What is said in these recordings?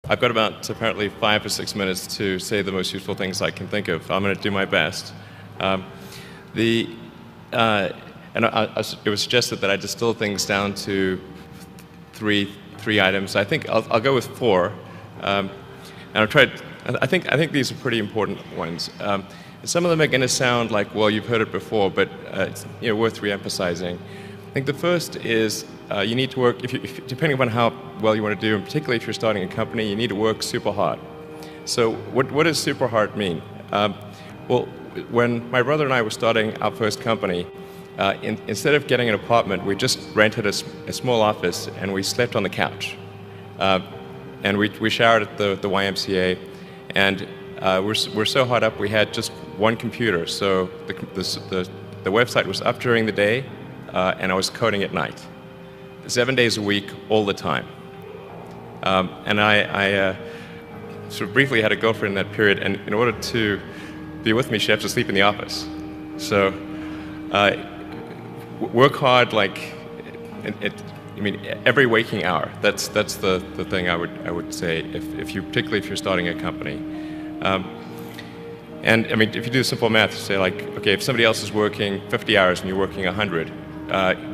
I've got about apparently 5 or 6 minutes to say the most useful things I can think of. I'm going to do my best. Um, the and it was suggested that I distill things down to three items. I think I'll go with 4, and I'll try. I think these are pretty important ones. Some of them are going to sound like, well, you've heard it before, but it's worth re-emphasizing. I think the first is you need to work, depending upon how well you want to do, and particularly if you're starting a company, you need to work super hard. So what does super hard mean? Well, when my brother and I were starting our first company, instead of getting an apartment, we just rented a small office and we slept on the couch. And we showered at the YMCA, and we're so hot up we had just one computer. So the website was up during the day, and I was coding at night, 7 days a week, all the time. And I sort of briefly had a girlfriend in that period, and in order to be with me, she had to sleep in the office. So work hard, like every waking hour. That's the thing I would say, particularly if you're starting a company. And I mean, if you do simple math, you say like, okay, if somebody else is working 50 hours and you're working 100,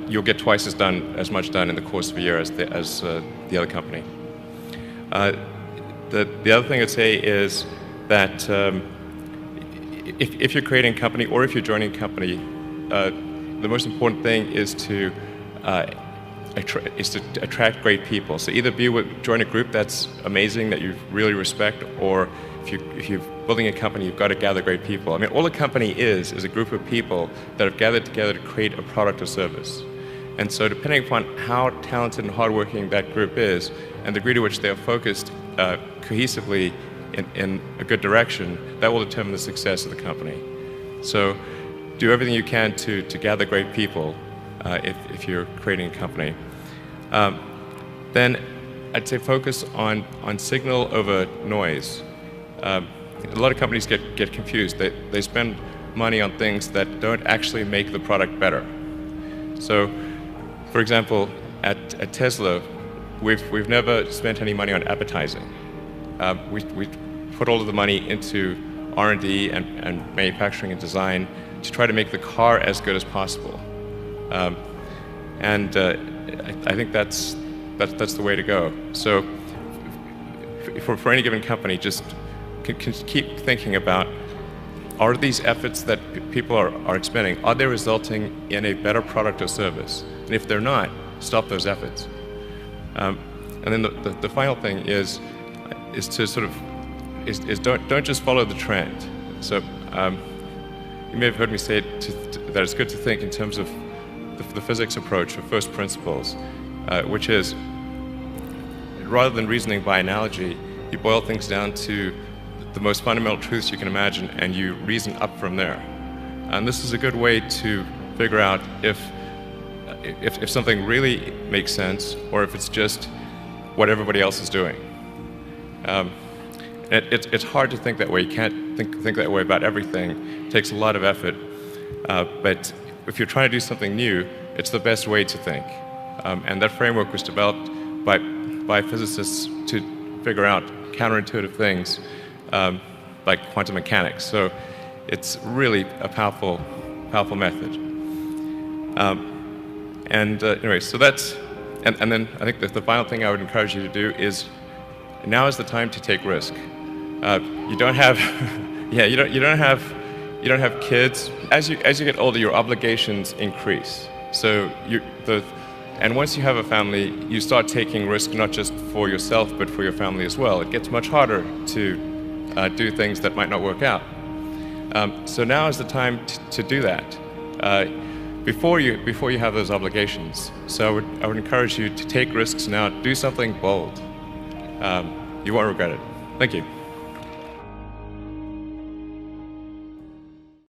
you'll get twice as much done in the course of a year as the other company. The other thing I'd say is that if you're creating a company or if you're joining a company, the most important thing is to attract great people. So either join a group that's amazing, that you really respect, or if you're building a company, you've got to gather great people. I mean, all a company is a group of people that have gathered together to create a product or service. And so depending upon how talented and hardworking that group is, and the degree to which they are focused cohesively in a good direction, that will determine the success of the company. So do everything you can to gather great people if you're creating a company. Then I'd say focus on signal over noise. A lot of companies get confused. They spend money on things that don't actually make the product better. So, for example, at Tesla, we've never spent any money on advertising. We put all of the money into R&D and manufacturing and design to try to make the car as good as possible. And I think that's the way to go. So for any given company, just can keep thinking about, are these efforts that people are expending, are they resulting in a better product or service? And if they're not, stop those efforts. And then the final thing is to sort of don't just follow the trend. So you may have heard me say that it's good to think in terms of the physics approach of first principles, which is, rather than reasoning by analogy, you boil things down to the most fundamental truths you can imagine, and you reason up from there. And this is a good way to figure out if something really makes sense, or if it's just what everybody else is doing. It's hard to think that way. You can't think that way about everything. It takes a lot of effort. But if you're trying to do something new, it's the best way to think. And that framework was developed by physicists to figure out counterintuitive things like quantum mechanics. So it's really a powerful method. Anyway, so that's, and then I think that the final thing I would encourage you to do is, now is the time to take risk. You don't have, you don't have kids. As you get older, your obligations increase. So and once you have a family, you start taking risk not just for yourself but for your family as well. It gets much harder to do things that might not work out. So now is the time to do that before you have those obligations. So I would encourage you to take risks now. Do something bold. You won't regret it. Thank you.